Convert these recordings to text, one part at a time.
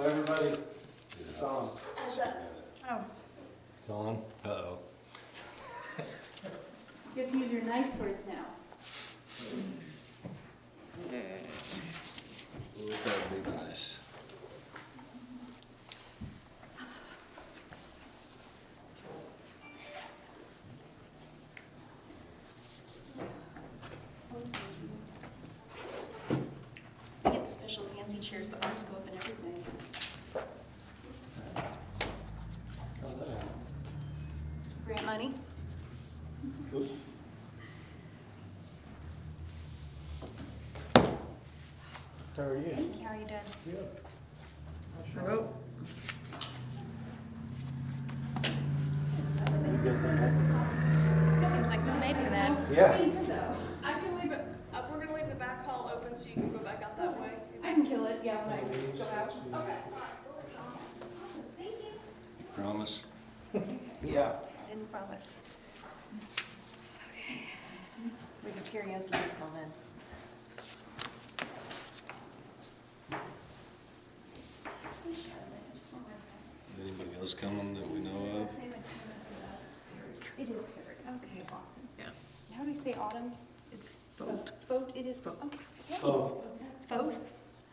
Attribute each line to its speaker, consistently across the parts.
Speaker 1: Oh, everybody, it's on.
Speaker 2: What's that? Oh.
Speaker 3: It's on? Uh-oh.
Speaker 2: You have to use your nice words now.
Speaker 3: We'll try to be nice.
Speaker 2: We get the special fancy chairs, the arms go up and everything.
Speaker 3: How's that happen?
Speaker 2: Grant money?
Speaker 3: Cool.
Speaker 1: How are you?
Speaker 2: Thank you, how are you doing?
Speaker 1: Good.
Speaker 4: Hello?
Speaker 2: Seems like it was made for that.
Speaker 1: Yeah.
Speaker 2: So.
Speaker 5: I can leave it, we're gonna leave the back hall open so you can go back out that way.
Speaker 2: I can kill it, yeah, when I go out.
Speaker 5: Okay.
Speaker 2: Awesome, thank you.
Speaker 3: You promise?
Speaker 1: Yeah.
Speaker 2: Didn't promise. Okay. We can karaoke call then. Please try that, just one more time.
Speaker 3: Is anybody else coming that we know of?
Speaker 2: It is paired. Okay, awesome.
Speaker 4: Yeah.
Speaker 2: How do you say autumns?
Speaker 4: It's vote.
Speaker 2: Vote, it is vote. Okay.
Speaker 1: Oh.
Speaker 2: Vote?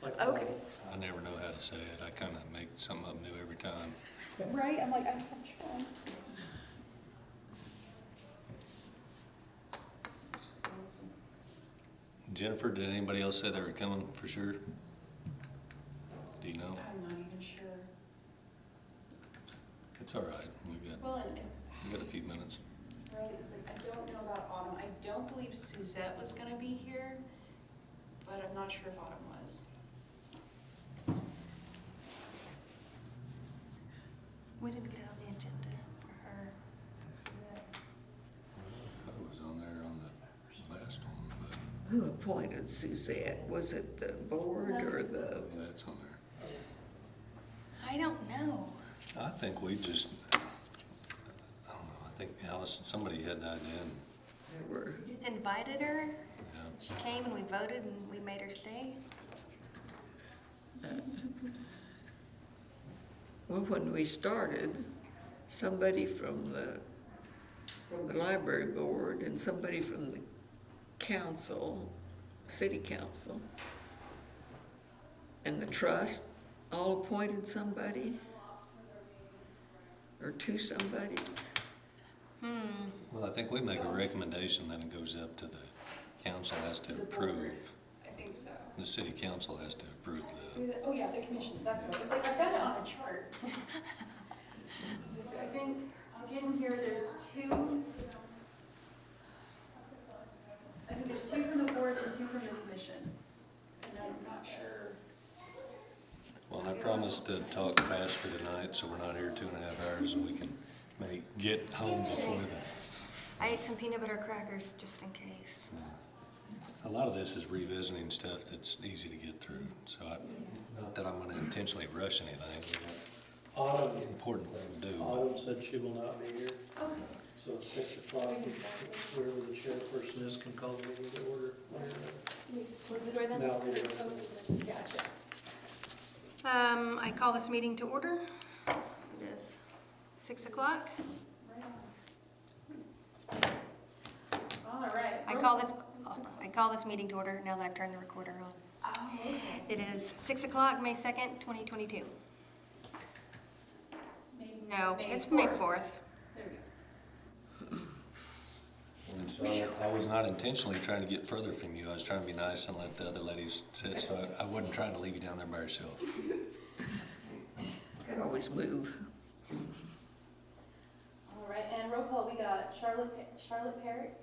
Speaker 1: Like
Speaker 2: Okay.
Speaker 3: I never know how to say it. I kind of make something up new every time.
Speaker 2: Right, I'm like, I'm trying.
Speaker 3: Jennifer, did anybody else say they were coming for sure? Do you know?
Speaker 2: I'm not even sure.
Speaker 3: It's all right.
Speaker 2: Well,
Speaker 3: We got a few minutes.
Speaker 2: right, it's like, I don't know about Autumn. I don't believe Suzette was gonna be here, but I'm not sure if Autumn was. We didn't get on the agenda for her.
Speaker 3: I was on there on the last one, but
Speaker 4: Who appointed Suzette? Was it the board or the?
Speaker 3: that's on there.
Speaker 2: I don't know.
Speaker 3: I think we just, I don't know, I think Allison, somebody had that in.
Speaker 4: There were,
Speaker 2: We just invited her.
Speaker 3: Yeah.
Speaker 2: She came and we voted and we made her stay.
Speaker 4: well, when we started, somebody from the library board and somebody from the council, city council, and the trust all appointed somebody or two somebodies.
Speaker 3: Well, I think we make a recommendation, then it goes up to the council has to approve.
Speaker 2: I think so.
Speaker 3: The city council has to approve the,
Speaker 2: Oh, yeah, the commission, that's what, it's like, I've got it on a chart. I think, to get in here, there's two. I think there's two from the board and two from the commission. And I'm not sure.
Speaker 3: well, I promised to talk faster tonight, so we're not here 2.5 hours and we can maybe get home before the.
Speaker 2: I ate some peanut butter crackers just in case.
Speaker 3: A lot of this is revisiting stuff that's easy to get through, so not that I'm gonna intentionally rush anything.
Speaker 1: Autumn,
Speaker 3: Important thing to do.
Speaker 1: Autumn said she will not be here,
Speaker 2: Okay.
Speaker 1: so at 6 o'clock, wherever the chairperson is can call the meeting to order.
Speaker 2: Was it right then?
Speaker 1: No, we didn't.
Speaker 2: Oh, gotcha. I call this meeting to order. It is 6 o'clock. All right. I call this meeting to order now that I've turned the recorder on. Oh, okay. It is 6 o'clock, May 2nd, 2022. No, it's May 4th. There we go.
Speaker 3: And so I was not intentionally trying to get further from you. I was trying to be nice and let the other ladies sit, so I wasn't trying to leave you down there by yourself.
Speaker 4: Could always move.
Speaker 2: All right, and roll call, we got Charlotte Parrott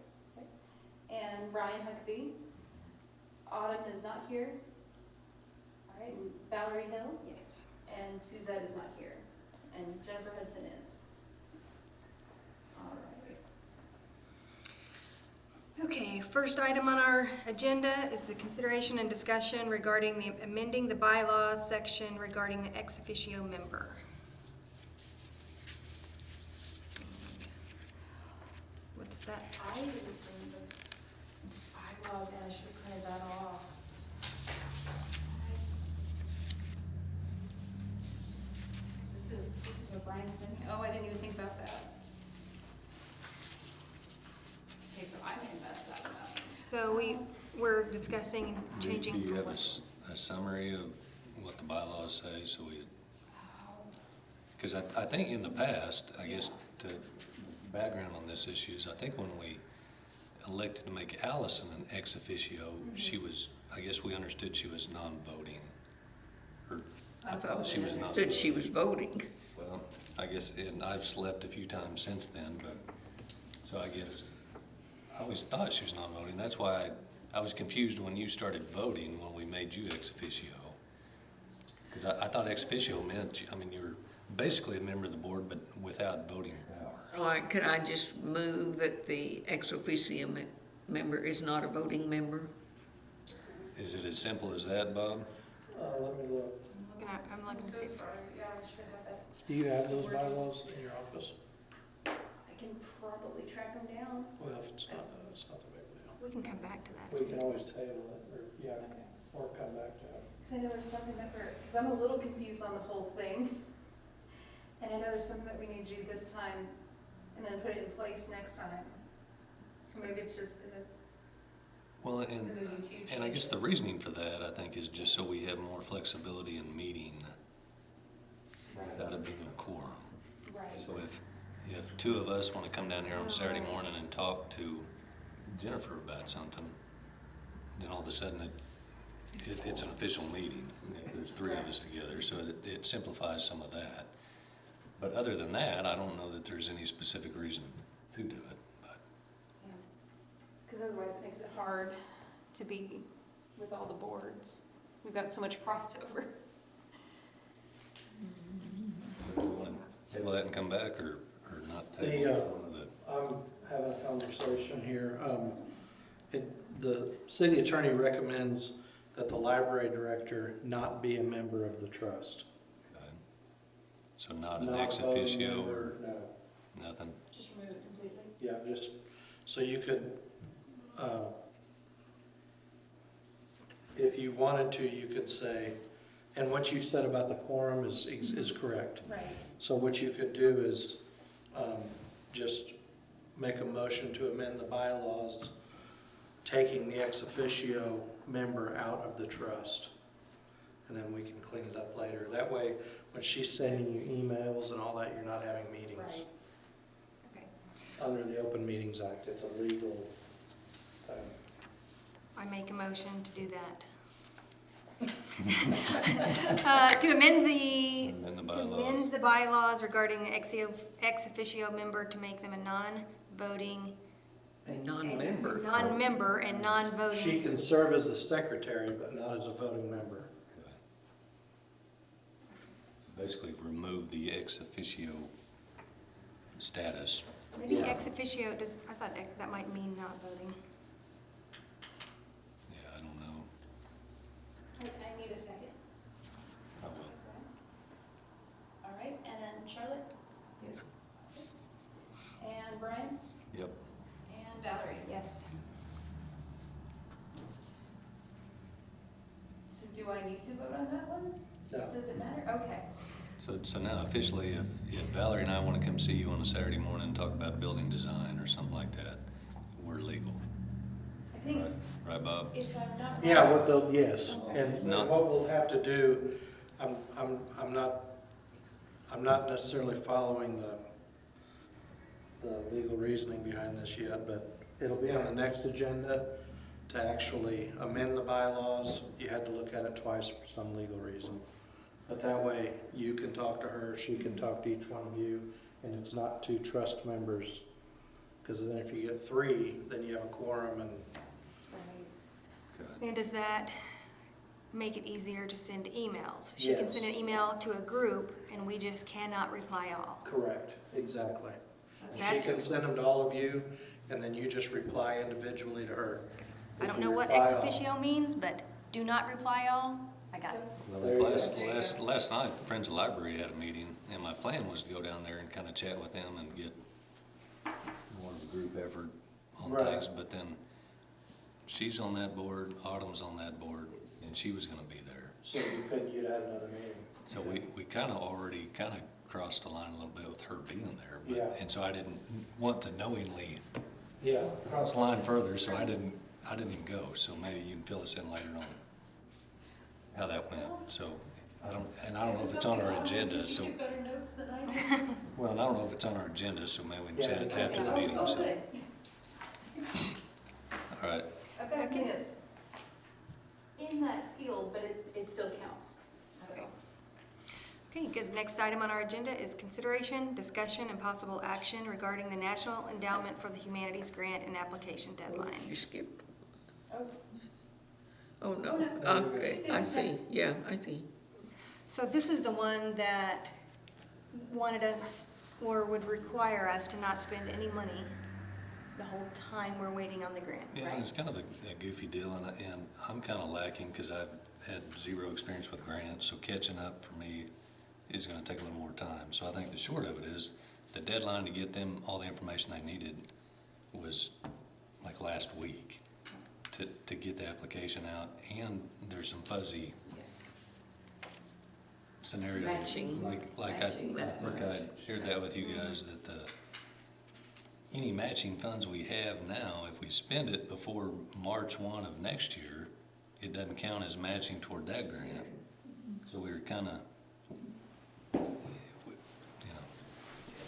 Speaker 2: and Brian Huckabee. Autumn is not here. All right, and Valerie Hill. Yes. And Suzette is not here. And Jennifer Hudson is. All right. Okay, first item on our agenda is the consideration and discussion regarding the amending the bylaws section regarding the ex officio member. What's that? I didn't bring the bylaws in, I should have printed that off. Brian sent me. Oh, I didn't even think about that. Okay, so I may mess that one up.
Speaker 6: So we're discussing changing
Speaker 3: Do you
Speaker 6: from
Speaker 3: have
Speaker 6: what?
Speaker 3: a summary of what the bylaws say, so we, because I think in the past, I guess to background on this issue is I think when we elected to make Allison an ex officio, she was, I guess we understood she was non-voting. Or I thought she was not.
Speaker 4: Understood she was voting.
Speaker 3: Well, I guess, and I've slept a few times since then, but, so I guess, I always thought she was non-voting. That's why I was confused when you started voting when we made you ex officio. Because I thought ex officio meant, I mean, you were basically a member of the board, but without voting power.
Speaker 4: All right, could I just move that the ex officio member is not a voting member?
Speaker 3: Is it as simple as that, Bob?
Speaker 1: Let me look.
Speaker 6: I'm
Speaker 2: I'm
Speaker 6: looking to
Speaker 2: so
Speaker 6: see.
Speaker 2: sorry. Yeah, I should have that.
Speaker 1: Do you have those bylaws in your office?
Speaker 2: I can probably track them down.
Speaker 1: Well, if it's not the big deal.
Speaker 6: We can come back to that.
Speaker 1: We can always table it, or, yeah,
Speaker 2: Okay.
Speaker 1: or come back to it.
Speaker 2: Because I know there's something that because I'm a little confused on the whole thing. And I know there's something that we need to do this time and then put it in place next time. Or maybe it's just the
Speaker 3: Well,
Speaker 2: moving to
Speaker 3: and I
Speaker 2: change
Speaker 3: guess
Speaker 2: it.
Speaker 3: the reasoning for that, I think, is just so we have more flexibility in meeting without it being a quorum.
Speaker 2: Right.
Speaker 3: So if two of us want to come down here on Saturday morning and talk to Jennifer about something, then all of a sudden it's an official meeting. There's three of us together, so it simplifies some of that. But other than that, I don't know that there's any specific reason to do it, but.
Speaker 2: Because otherwise it makes it hard to be with all the boards. We've got so much crossover.
Speaker 3: Do you want to table that and come back, or not table
Speaker 1: The,
Speaker 3: it? One of the-
Speaker 1: I'm having a conversation here. The city attorney recommends that the library director not be a member of the trust.
Speaker 3: Okay. So not an
Speaker 1: Not
Speaker 3: ex
Speaker 1: voting
Speaker 3: officio or
Speaker 1: member, no.
Speaker 3: nothing?
Speaker 2: Just remove it completely.
Speaker 1: Yeah, just, so you could, if you wanted to, you could say, and what you said about the quorum is correct.
Speaker 2: Right.
Speaker 1: So what you could do is just make a motion to amend the bylaws, taking the ex officio member out of the trust. And then we can clean it up later. That way, when she's sending you emails and all that, you're not having meetings.
Speaker 2: Right. Okay.
Speaker 1: Under the Open Meetings Act, it's a legal thing.
Speaker 6: I make a motion to do that. To amend the bylaws regarding the ex officio member to make them a non-voting.
Speaker 4: A non-member.
Speaker 6: Non-member and
Speaker 1: She
Speaker 6: non-voting.
Speaker 1: can serve as the secretary, but not as a voting member.
Speaker 3: Okay. So basically remove the ex officio status.
Speaker 6: Maybe
Speaker 1: Yeah.
Speaker 6: ex officio, I thought that might mean not voting.
Speaker 3: Yeah, I don't know.
Speaker 2: I need a second.
Speaker 3: I will.
Speaker 2: All right, and then Charlotte?
Speaker 4: Yes.
Speaker 2: And Brian?
Speaker 3: Yep.
Speaker 2: And Valerie?
Speaker 6: Yes.
Speaker 2: So do I need to vote on that one?
Speaker 1: No.
Speaker 2: Does it matter? Okay.
Speaker 3: So now officially, if Valerie and I want to come see you on a Saturday morning and talk about building design or something like that, we're legal.
Speaker 2: I think
Speaker 3: Right, Bob?
Speaker 2: if I'm not.
Speaker 1: Yeah, what they'll, yes, and
Speaker 3: No.
Speaker 1: what we'll have to do, I'm not necessarily following the legal reasoning behind this yet, but it'll be on the next agenda to actually amend the bylaws. You had to look at it twice for some legal reason. But that way, you can talk to her, she can talk to each one of you, and it's not two trust members. Because then if you get three, then you have a quorum and
Speaker 3: Okay.
Speaker 6: And does that make it easier to send emails? She can
Speaker 1: Yes.
Speaker 6: send an email to a group and we just cannot reply all.
Speaker 1: correct, exactly. And she
Speaker 6: That's-
Speaker 1: can send them to all of you, and then you just reply individually to her.
Speaker 6: I
Speaker 1: If
Speaker 6: don't
Speaker 1: you
Speaker 6: know what
Speaker 1: reply
Speaker 6: ex
Speaker 1: all-
Speaker 6: officio means, but do not reply all. I got it.
Speaker 3: Well,
Speaker 1: There you go.
Speaker 3: last night, the Friends of the Library had a meeting, and my plan was to go down there and kind of chat with them and get more of a group effort on
Speaker 1: Right.
Speaker 3: things, but then she's on that board, Autumn's on that board, and she was gonna be there.
Speaker 1: So you'd have another meeting.
Speaker 3: So we kind of already crossed the line a little bit with her being there. But,
Speaker 1: Yeah.
Speaker 3: and so I didn't want to knowingly
Speaker 1: Yeah.
Speaker 3: cross the line further, so I didn't even go. So maybe you can fill us in later on how that went. So I don't know if it's on our agenda, so,
Speaker 2: You took better notes than I did.
Speaker 3: well, and I don't know if it's on our agenda, so maybe we can
Speaker 1: Yeah,
Speaker 3: chat
Speaker 1: we can.
Speaker 3: after the meeting.
Speaker 2: Oh,
Speaker 3: So,
Speaker 2: good.
Speaker 3: all right.
Speaker 2: I've got some hits in that field, but it still counts, so.
Speaker 6: Okay. Okay, good. Next item on our agenda is consideration, discussion, and possible action regarding the National Endowment for the Humanities Grant and application deadline.
Speaker 4: You skipped.
Speaker 2: Oh.
Speaker 4: Oh, no,
Speaker 2: no.
Speaker 4: okay, I see, yeah, I see.
Speaker 6: So this is the one that wanted us, or would require us to not spend any money the whole time we're waiting on the grant,
Speaker 3: Yeah,
Speaker 6: right?
Speaker 3: it's kind of a goofy deal, and I'm kind of lacking because I've had zero experience with grants, so catching up for me is going to take a little more time. So I think the short of it is the deadline to get them all the information they needed was like last week to get the application out, and there's some fuzzy scenarios.
Speaker 4: Matching.
Speaker 3: Like
Speaker 4: Matching that
Speaker 3: I shared that with you guys, that any matching funds we have now, if we spend it before March 1 of next year, it doesn't count as matching toward that grant. So we were kind of,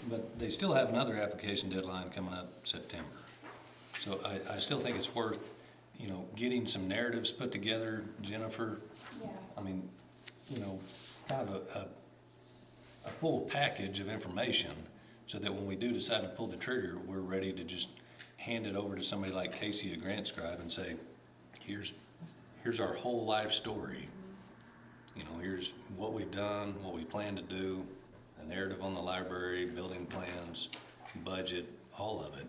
Speaker 3: but they still have another application deadline coming up September. So I still think it's worth, getting some narratives put together, Jennifer.
Speaker 2: Yeah.
Speaker 3: I mean, kind of a full package of information so that when we do decide to pull the trigger, we're ready to just hand it over to somebody like Casey, the grant scribe, and say, here's our whole life story. Here's what we've done, what we plan to do, a narrative on the library, building plans, budget, all of it.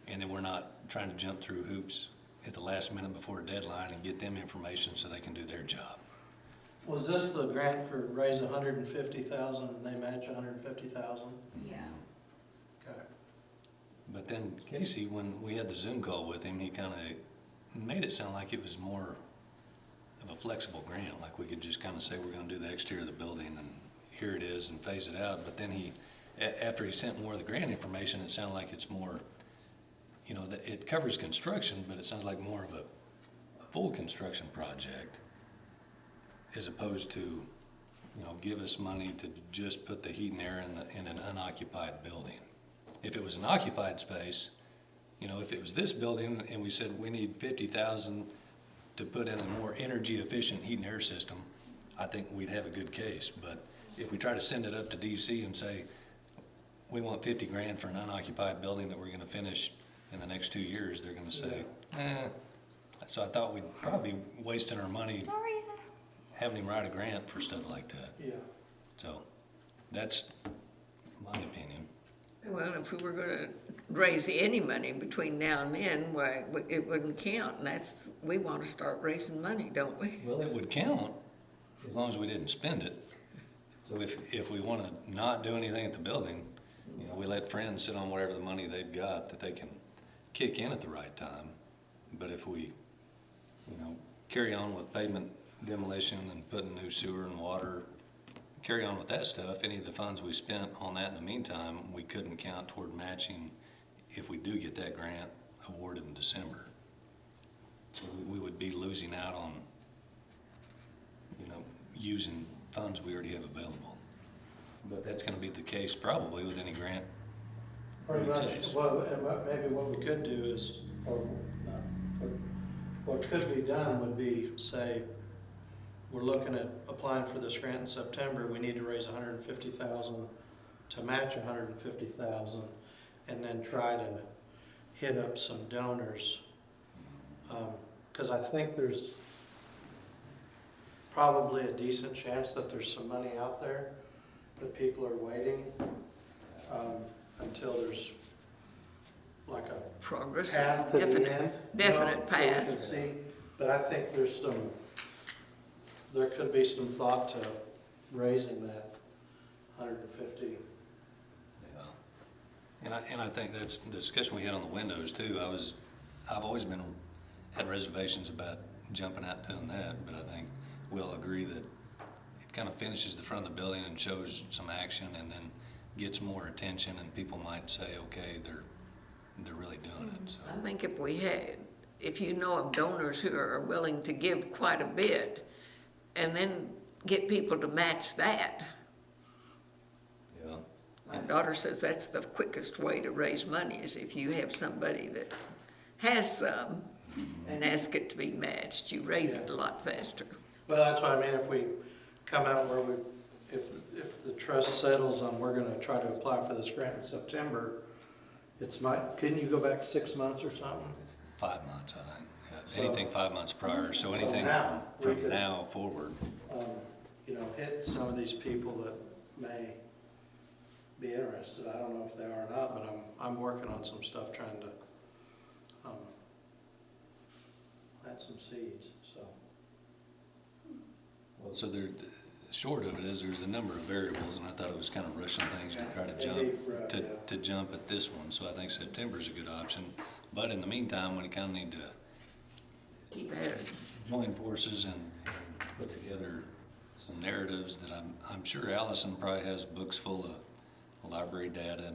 Speaker 3: And then we're not trying to jump through hoops at the last minute before a deadline and get them information so they can do their job.
Speaker 1: Was this the grant for raise 150,000 and they match 150,000?
Speaker 2: Yeah.
Speaker 1: Okay.
Speaker 3: But then Casey, when we had the Zoom call with him, he kind of made it sound like it was more of a flexible grant, like we could just kind of say we're going to do the exterior of the building and here it is and phase it out. But then after he sent more of the grant information, it sounded like it's more, that it covers construction, but it sounds like more of a full construction project as opposed to, give us money to just put the heat and air in an unoccupied building. If it was an occupied space, if it was this building and we said we need 50,000 to put in a more energy efficient heat and air system, I think we'd have a good case. But if we try to send it up to DC and say, we want 50 grand for an unoccupied building that we're gonna finish in the next 2 years, they're gonna say, So I thought we'd probably be wasting our money
Speaker 6: Sorry.
Speaker 3: having him write a grant for stuff like that.
Speaker 1: Yeah.
Speaker 3: So that's my opinion.
Speaker 4: Well, if we were gonna raise any money between now and then, why, it wouldn't count, and we wanna start raising money, don't we?
Speaker 3: Well, it would count as long as we didn't spend it. So if we want to not do anything at the building, we let friends sit on whatever the money they've got that they can kick in at the right time. But if we, carry on with pavement demolition and putting new sewer and water, carry on with that stuff, any of the funds we spent on that in the meantime, we couldn't count toward matching if we do get that grant awarded in December. So we would be losing out on, using funds we already have available. But that's gonna be the case probably with any grant.
Speaker 1: Pretty much,
Speaker 3: Utilities.
Speaker 1: maybe what we could do is, or not, what could be done would be, say, we're looking at applying for this grant in September, we need to raise 150,000 to match 150,000, and then try to hit up some donors. Because I think there's probably a decent chance that there's some money out there that people are waiting until there's like a
Speaker 4: Progress,
Speaker 1: path to the
Speaker 4: definite,
Speaker 1: end.
Speaker 4: definite
Speaker 1: So we can
Speaker 4: path.
Speaker 1: see, but I think there could be some thought to raising that 150.
Speaker 3: Yeah. And I think that's the discussion we had on the windows too. I've always had reservations about jumping out and doing that, but I think we'll agree that it kind of finishes the front of the building and shows some action and then gets more attention and people might say, okay, they're really doing it, so.
Speaker 4: I think if you know of donors who are willing to give quite a bit, and then get people to match that.
Speaker 3: Yeah.
Speaker 4: My daughter says that's the quickest way to raise money, is if you have somebody that has some and ask it to be matched. You raise it a lot faster.
Speaker 1: Well, that's what I mean, if we come out where if the trust settles on, we're gonna try to apply for this grant in September, couldn't you go back 6 months or something?
Speaker 3: 5 months, I think. Yeah,
Speaker 1: So-
Speaker 3: anything 5 months prior, so
Speaker 1: So
Speaker 3: anything
Speaker 1: now, we
Speaker 3: from
Speaker 1: could-
Speaker 3: now forward.
Speaker 1: Hit some of these people that may be interested. I don't know if they are or not, but I'm working on some stuff trying to, plant some seeds, so.
Speaker 3: So short of it is, there's a number of variables, and I thought it was kind of rushing things to try to
Speaker 1: Maybe,
Speaker 3: jump at this one. So I think September's a good option. But in the meantime, we kind of need to
Speaker 4: Keep at it.
Speaker 3: join forces and put together some narratives that I'm sure Allison probably has books full of library data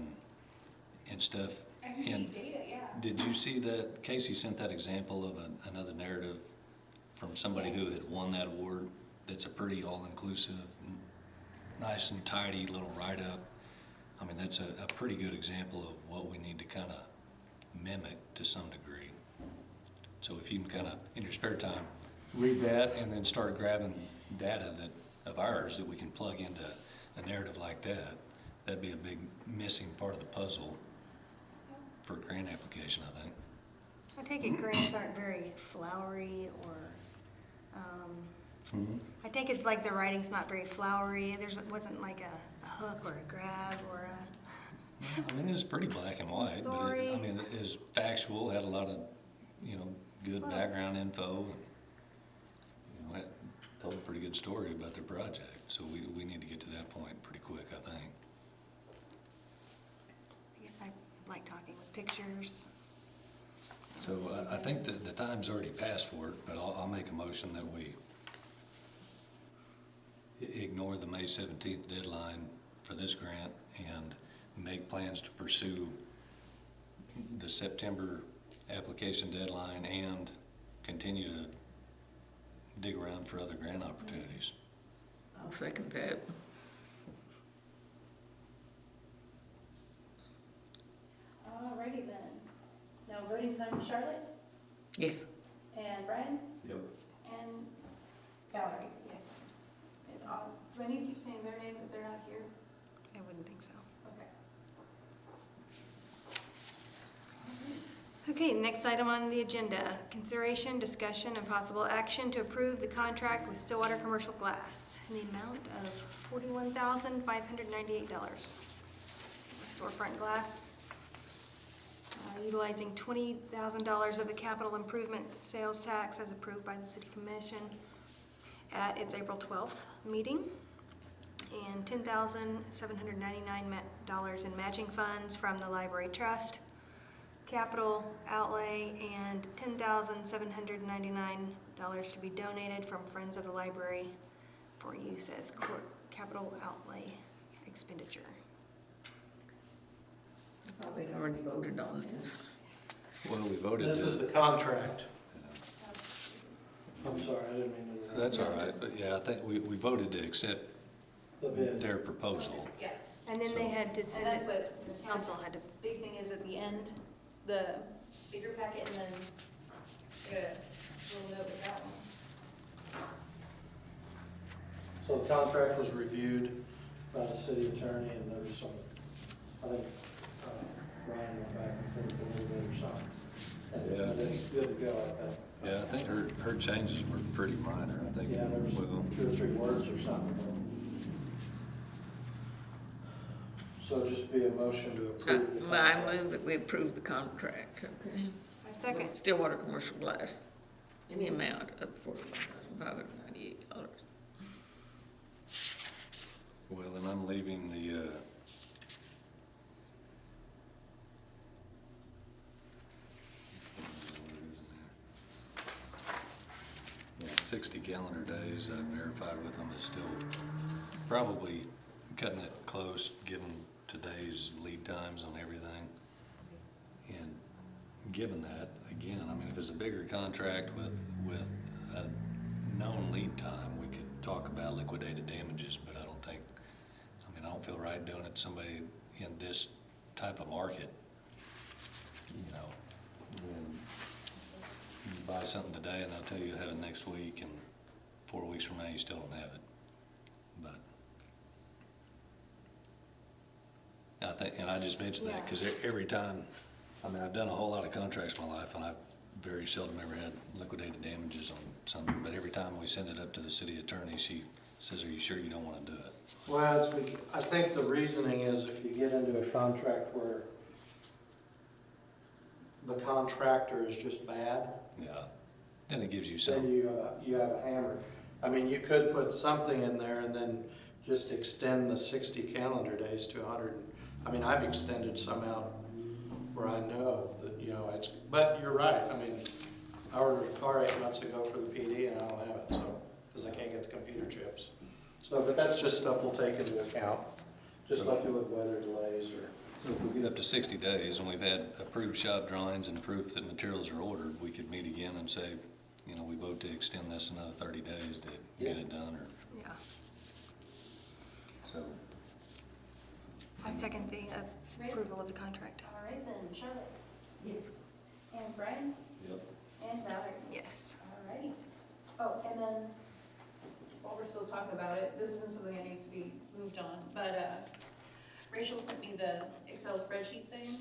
Speaker 3: and stuff.
Speaker 5: I can keep data, yeah.
Speaker 3: Did you see that Casey sent that example of another narrative from somebody who
Speaker 5: Yes.
Speaker 3: had won that award? That's a pretty all-inclusive, nice and tidy little write-up. I mean, that's a pretty good example of what we need to kind of mimic to some degree. So if you can kind of, in your spare time, read that and then start grabbing data of ours that we can plug into a narrative like that, that'd be a big missing part of the puzzle for a grant application, I think.
Speaker 6: I take it grants aren't very flowery or, I take it like the writing's not very flowery. Wasn't like a hook or a grab or a,
Speaker 3: I mean, it was pretty black and white, but
Speaker 6: Story.
Speaker 3: it was factual, had a lot of, good
Speaker 6: Well-
Speaker 3: background info. And, it told a pretty good story about their project. So we need to get to that point pretty quick, I think.
Speaker 6: I guess I like talking with pictures.
Speaker 3: So I think that the time's already passed for it, but I'll make a motion that we ignore the May 17th deadline for this grant and make plans to pursue the September application deadline and continue to dig around for other grant opportunities.
Speaker 4: I'll second that.
Speaker 2: Alrighty then. Now voting time, Charlotte
Speaker 4: Yes.
Speaker 2: and Brian
Speaker 3: Yep.
Speaker 2: and Valerie. Yes. And do I need to keep saying their name if they're not here?
Speaker 6: I wouldn't think so.
Speaker 2: Okay.
Speaker 6: Okay, next item on the agenda, consideration, discussion, and possible action to approve the contract with Stillwater Commercial Glass in the amount of $41,598. Storefront glass, utilizing $20,000 of the capital improvement sales tax as approved by the city commission at its April 12th meeting, and $10,799 in matching funds from the library trust, capital outlay, and $10,799 to be donated from Friends of the Library for use as capital outlay expenditure.
Speaker 4: Probably already voted on this.
Speaker 3: Well, we voted.
Speaker 1: This is the contract. I'm sorry, I didn't mean to.
Speaker 3: That's all right, but yeah, I think we voted to accept
Speaker 1: The bid.
Speaker 3: their proposal.
Speaker 2: Yeah.
Speaker 6: And then they had to
Speaker 2: And
Speaker 6: send
Speaker 2: that's
Speaker 6: it,
Speaker 2: what
Speaker 6: the council had to,
Speaker 2: big thing is at the end, the bigger packet, and then I got a little note with that one.
Speaker 1: So the contract was reviewed by the city attorney, and there's some, I think, Ryan went back and forth a little bit or something.
Speaker 3: Yeah.
Speaker 1: And it's good to go, I think.
Speaker 3: Yeah, I think her changes were pretty minor, I think.
Speaker 1: Yeah, there was
Speaker 3: Well,
Speaker 1: 2 or 3 words or something. So just be a motion to approve the
Speaker 4: I
Speaker 1: contract.
Speaker 4: move that we approve the contract, okay?
Speaker 6: I second.
Speaker 4: With Stillwater Commercial Glass in the amount of $41,598.
Speaker 3: Well, and I'm leaving the, yeah, 60 calendar days, I verified with them, is still probably cutting it close, given today's lead times on everything. And given that, again, I mean, if it's a bigger contract with a known lead time, we could talk about liquidated damages, but I don't feel right doing it to somebody in this type of market. You know, when you buy something today and they'll tell you you'll have it next week, and 4 weeks from now you still don't have it. But I think, and I just mentioned that because every time, I mean, I've done a whole lot of contracts in my life, and I've very seldom ever had liquidated damages on something, but every time we send it up to the city attorney, she says, "Are you sure you don't want to do it?"
Speaker 1: Well, I think the reasoning is if you get into a contract where the contractor is just bad,
Speaker 3: Yeah. Then it gives you
Speaker 1: then
Speaker 3: some.
Speaker 1: you have a hammer. I mean, you could put something in there and then just extend the 60 calendar days to 100. I mean, I've extended some out where I know that, you know, but you're right. I mean, I ordered a car 8 months ago for the PD and I don't have it, so, because I can't get the computer chips. So, but that's just stuff we'll take into account, just like with weather delays or.
Speaker 3: So if we get up to 60 days and we've had approved shop drawings and proof that materials are ordered, we could meet again and say, you know, we vote to extend this another 30 days to get it done, or
Speaker 6: Yeah.
Speaker 3: so.
Speaker 6: I second the approval of the contract.
Speaker 2: All right then, Charlotte.
Speaker 6: Yes.
Speaker 2: And Brian?
Speaker 3: Yep.
Speaker 2: And Valerie?
Speaker 6: Yes.
Speaker 2: All righty. Oh, and then, while we're still talking about it, this isn't something that needs to be moved on, but Rachel sent me the Excel spreadsheet thing,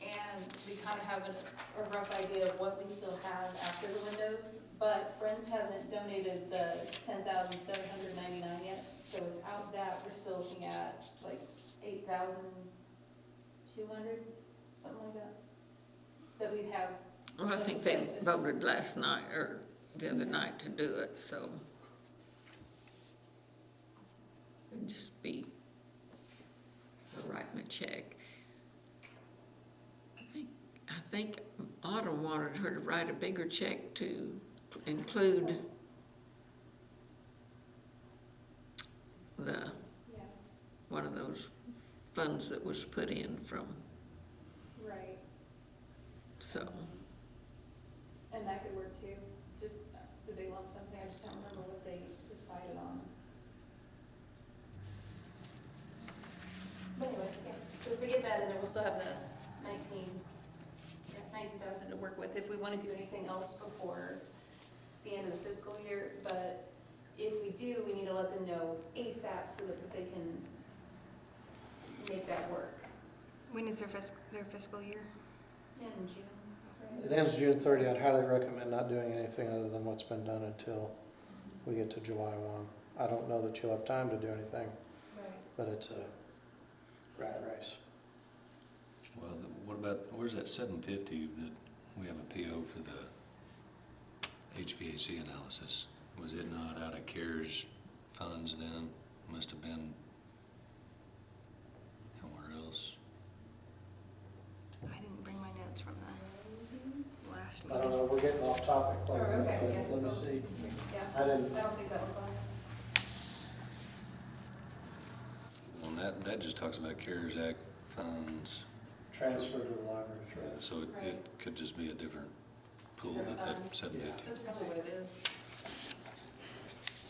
Speaker 2: and so we kind of have a rough idea of what we still have after the windows, but Friends hasn't donated the $10,799 yet, so without that, we're still looking at like 8,200, something like that, that we'd have.
Speaker 4: Well, I think they voted last night or the other night to do it, so it'd just be writing a check. I think Autumn wanted her to write a bigger check to include the
Speaker 2: Yeah,
Speaker 4: one of those funds that was put in from,
Speaker 2: right,
Speaker 4: so.
Speaker 2: and that could work too, just the big lump sum thing, I just don't remember what they decided on. But anyway, yeah, so if we get that in there, we'll still have the 19,000 to work with if we want to do anything else before the end of the fiscal year. But if we do, we need to let them know ASAP so that they can make that work.
Speaker 6: When is their fiscal year?
Speaker 2: In June, right?
Speaker 1: It ends June 30. I'd highly recommend not doing anything other than what's been done until we get to July 1. I don't know that you'll have time to do anything,
Speaker 2: Right.
Speaker 1: but it's a rat race.
Speaker 3: Well, what about, where's that 750 that we have a PO for the HVAC analysis? Was it not out of CARES funds then? Must have been somewhere else.
Speaker 6: I didn't bring my notes from the last
Speaker 1: I don't
Speaker 6: meeting.
Speaker 1: know, we're getting off topic.
Speaker 2: Oh, okay, yeah.
Speaker 1: Let me see.
Speaker 2: Yeah,
Speaker 1: I didn't,
Speaker 2: I don't think that one's on.
Speaker 3: Well, that just talks about CARES Act funds,
Speaker 1: transfer to the library trust.
Speaker 3: so it
Speaker 2: Right.
Speaker 3: could just be a different pool that 750.
Speaker 2: That's probably what it is.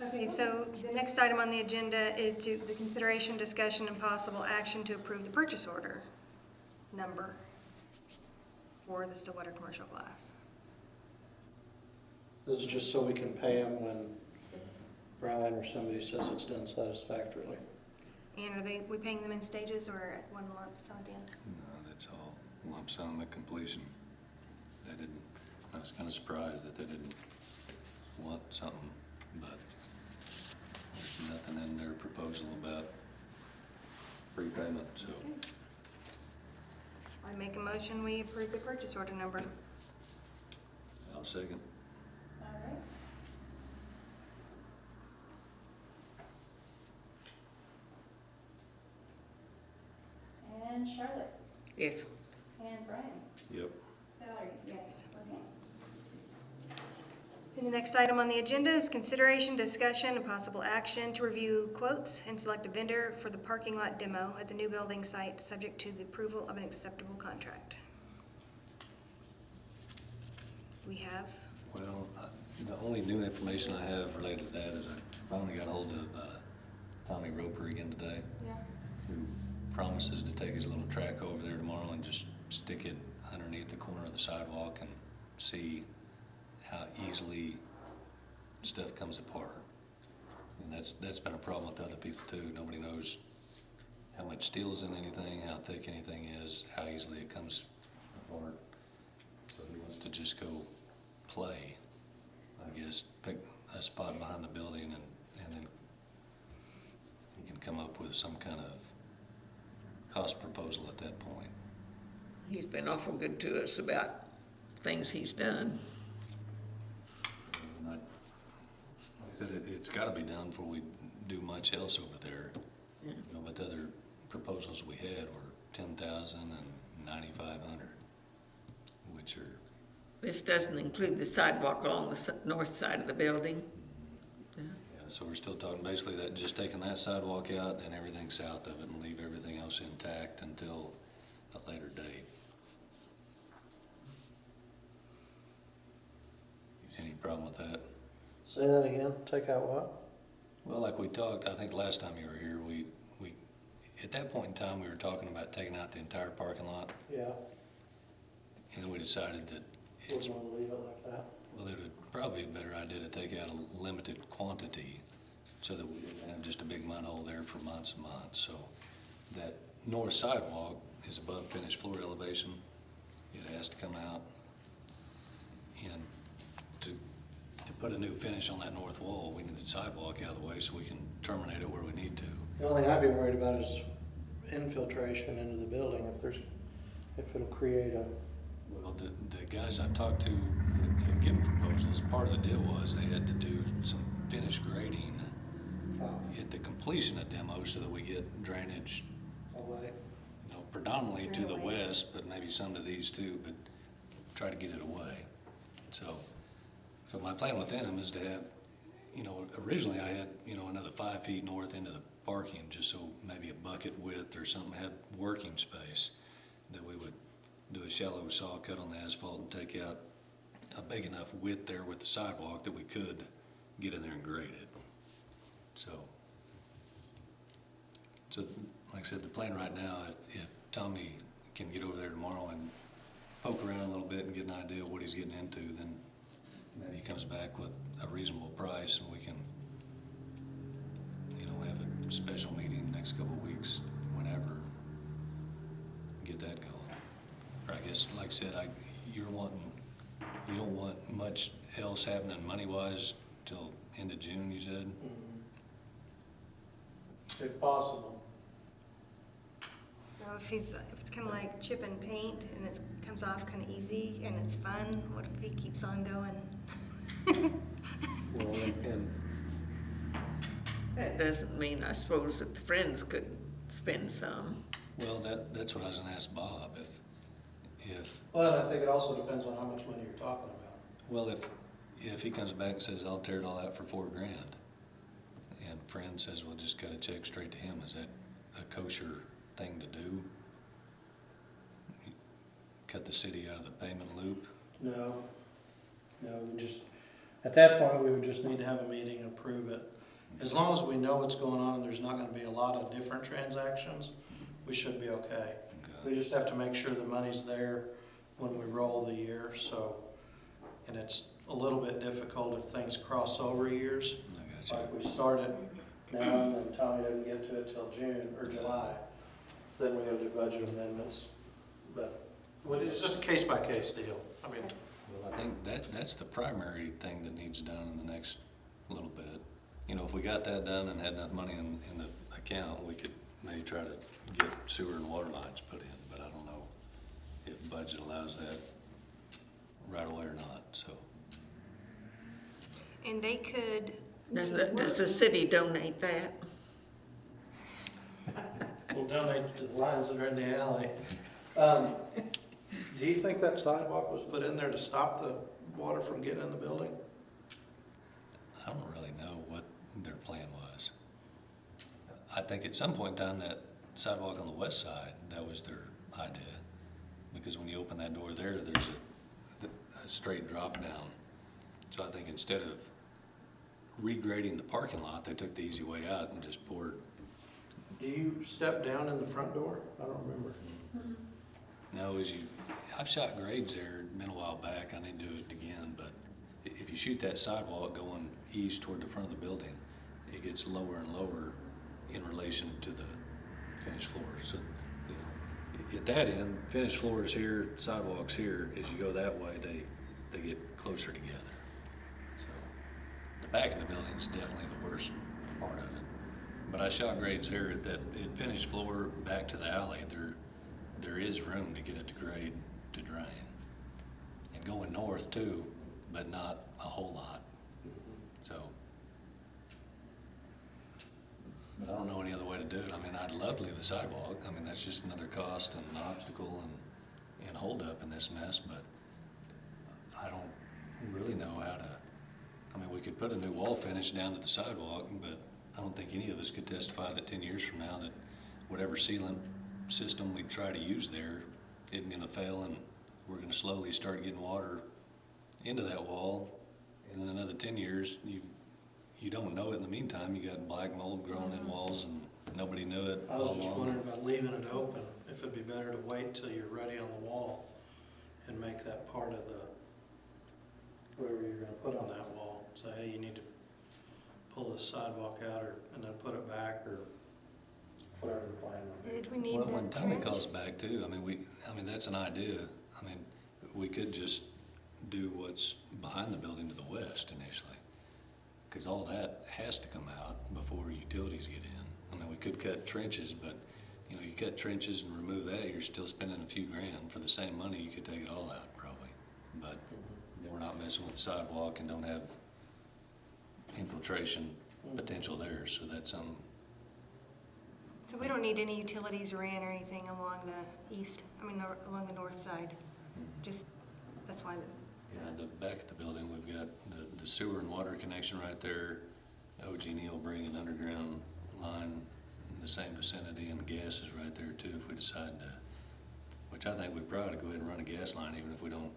Speaker 6: Okay, so the next item on the agenda is the consideration, discussion, and possible action to approve the purchase order number for the Stillwater Commercial Glass.
Speaker 1: This is just so we can pay them when Brian or somebody says it's done satisfactorily.
Speaker 6: And are we paying them in stages or at one lump sum at the end?
Speaker 3: No, that's all lump sum at completion. They didn't, I was kind of surprised that they didn't want something, but there's nothing in their proposal about prepayment, so.
Speaker 6: I make a motion, we approve the purchase order number.
Speaker 3: I'll second.
Speaker 2: All right. And Charlotte,
Speaker 4: Yes.
Speaker 2: and Brian,
Speaker 3: Yep.
Speaker 2: Valerie.
Speaker 6: Yes.
Speaker 2: Okay.
Speaker 6: And the next item on the agenda is consideration, discussion, and possible action to review quotes and select a vendor for the parking lot demo at the new building site, subject to the approval of an acceptable contract. We have,
Speaker 3: Well, the only new information I have related to that is I finally got hold of Tommy Roper again today,
Speaker 2: Yeah.
Speaker 3: who promises to take his little track over there tomorrow and just stick it underneath the corner of the sidewalk and see how easily stuff comes apart. And that's been a problem with other people too. Nobody knows how much steel's in anything, how thick anything is, how easily it comes apart. So he wants to just go play, I guess, pick a spot behind the building and then he can come up with some kind of cost proposal at that point.
Speaker 4: He's been awful good to us about things he's done.
Speaker 3: And like I said, it's gotta be done before we do much else over there.
Speaker 4: Yeah.
Speaker 3: You know, but the other proposals we had were 10,000 and 9,500, which are,
Speaker 4: This doesn't include the sidewalk along the north side of the building. Yeah.
Speaker 3: yeah, so we're still talking basically that, just taking that sidewalk out and everything south of it and leave everything else intact until a later date. You see any problem with that?
Speaker 1: Say that again, take out what?
Speaker 3: Well, like we talked, I think last time you were here, we at that point in time, we were talking about taking out the entire parking lot,
Speaker 1: Yeah,
Speaker 3: and we decided that
Speaker 1: we're
Speaker 3: it's,
Speaker 1: gonna leave it like that.
Speaker 3: well, it would probably be a better idea to take out a limited quantity so that we didn't have just a big mud hole there for months and months. So that north sidewalk is above finished floor elevation. It has to come out. And to put a new finish on that north wall, we need the sidewalk out of the way so we can terminate it where we need to.
Speaker 1: The only thing I'd be worried about is infiltration into the building, if it'll create a,
Speaker 3: Well, the guys I've talked to that have given proposals, part of the deal was they had to do some finish grading at the completion of demo so that we get drainage,
Speaker 1: away.
Speaker 3: you know, predominantly to the west, but maybe some to these too, but try to get it away. So my plan with them is to have, you know, originally I had, you know, another 5 feet north into the parking, just so maybe a bucket width or something had working space, that we would do a shallow saw cut on the asphalt and take out a big enough width there with the sidewalk that we could get in there and grade it. So like I said, the plan right now, if Tommy can get over there tomorrow and poke around a little bit and get an idea of what he's getting into, then maybe he comes back with a reasonable price and we can, you know, have a special meeting next couple of weeks, whenever, get that going. Or I guess, like I said, you don't want much else happening money-wise till end of June, you said?
Speaker 1: If possible.
Speaker 6: so if it's kind of like chip and paint and it comes off kind of easy and it's fun, what if he keeps on going?
Speaker 3: Well, and
Speaker 4: That doesn't mean, I suppose, that the friends could spend some.
Speaker 3: well, that's what I was gonna ask Bob, if
Speaker 1: Well, I think it also depends on how much money you're talking about.
Speaker 3: well, if he comes back and says, I'll tear it all out for $4,000, and friend says, well, just cut a check straight to him, is that a kosher thing to do? Cut the city out of the payment loop?
Speaker 1: No, we just, at that point, we would just need to have a meeting and approve it. As long as we know what's going on and there's not gonna be a lot of different transactions, we should be okay. We just have to make sure the money's there when we roll the year, so, and it's a little bit difficult if things cross over years.
Speaker 3: I got you.
Speaker 1: Like we started now and then Tommy doesn't get to it till June or July, then we gotta do budget amendments. But it's just a case by case deal. I mean,
Speaker 3: Well, I think that's the primary thing that needs done in the next little bit. You know, if we got that done and had enough money in the account, we could maybe try to get sewer and water lines put in, but I don't know if budget allows that right away or not, so.
Speaker 6: And they could,
Speaker 4: Does the city donate that?
Speaker 1: we'll donate to the lines that are in the alley. Do you think that sidewalk was put in there to stop the water from getting in the building?
Speaker 3: I don't really know what their plan was. I think at some point in time, that sidewalk on the west side, that was their idea. Because when you open that door there, there's a straight drop down. So I think instead of regrading the parking lot, they took the easy way out and just poured.
Speaker 1: Do you step down in the front door? I don't remember.
Speaker 3: No, I've shot grades there, been a while back, I need to do it again, but if you shoot that sidewalk going east toward the front of the building, it gets lower and lower in relation to the finished floor. So, you know, at that end, finished floors here, sidewalks here, as you go that way, they get closer together. So, the back of the building is definitely the worst part of it. But I shot grades there at finished floor back to the alley. There is room to get it to grade to drain. And going north too, but not a whole lot. So, but I don't know any other way to do it. I mean, I'd love to leave the sidewalk. I mean, that's just another cost and an obstacle and hold up in this mess, but I don't really know how to, I mean, we could put a new wall finish down to the sidewalk, but I don't think any of us could testify that 10 years from now that whatever sealant system we try to use there isn't gonna fail, and we're gonna slowly start getting water into that wall. And in another 10 years, you don't know it in the meantime. You got black mold growing in walls and nobody knew it.
Speaker 1: I was
Speaker 3: all
Speaker 1: just
Speaker 3: along.
Speaker 1: wondering about leaving it open, if it'd be better to wait till you're ready on the wall and make that part of whatever you're gonna put on that wall. Say, hey, you need to pull the sidewalk out, and then put it back, or whatever the plan would be.
Speaker 6: Did we need
Speaker 3: Well,
Speaker 6: the
Speaker 3: when Tommy
Speaker 6: trench?
Speaker 3: calls back too, I mean, that's an idea. I mean, we could just do what's behind the building to the west initially, because all that has to come out before utilities get in. I mean, we could cut trenches, but, you know, you cut trenches and remove that, you're still spending a few grand. For the same money, you could take it all out probably. But then we're not messing with the sidewalk and don't have infiltration potential there, so that's
Speaker 6: So we don't need any utilities ran or anything along the east, along the north side? Just, that's why,
Speaker 3: yeah, the back of the building, we've got the sewer and water connection right there. OG&E will bring an underground line in the same vicinity, and gas is right there too if we decide to, which I think we probably go ahead and run a gas line even if we don't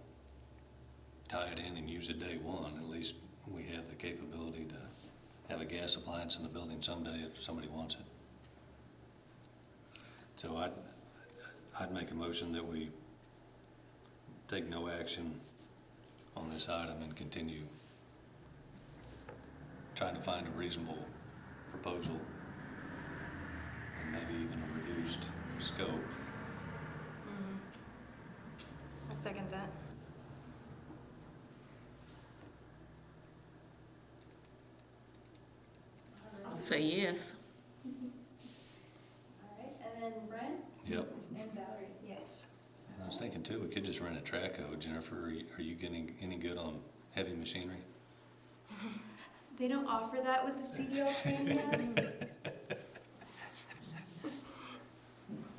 Speaker 3: tie it in and use it day one. At least we have the capability to have a gas appliance in the building someday if somebody wants it. So I'd make a motion that we take no action on this item and continue trying to find a reasonable proposal and maybe even a reduced scope.
Speaker 6: I second that.
Speaker 4: I'll say yes.
Speaker 2: All right, and then Brent
Speaker 3: Yep.
Speaker 2: and Valerie.
Speaker 6: Yes.
Speaker 3: I was thinking too, we could just rent a track hoe. Jennifer, are you getting any good on heavy machinery?
Speaker 2: They don't offer that with the CDL plan yet.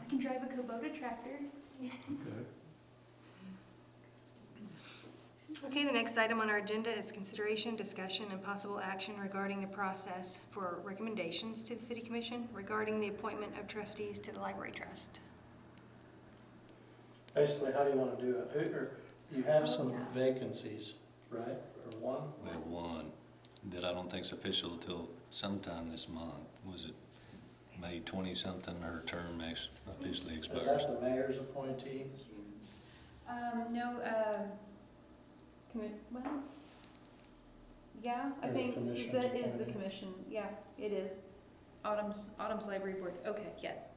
Speaker 2: I can drive a Kubota tractor.
Speaker 6: Okay, the next item on our agenda is consideration, discussion, and possible action regarding the process for recommendations to the City Commission regarding the appointment of trustees to the Library Trust.
Speaker 1: Basically, how do you wanna do it? You have some vacancies, right, or one?
Speaker 3: We have one that I don't think's official until sometime this month. Was it May 20-something, her term officially
Speaker 1: Is
Speaker 3: expires?
Speaker 1: that the mayor's appointee?
Speaker 2: No, well, yeah, I
Speaker 1: Or the
Speaker 2: think
Speaker 1: commission's
Speaker 2: Suzette is the
Speaker 1: appointed.
Speaker 2: commission, yeah, it is. Autumn's Library Board, okay, yes.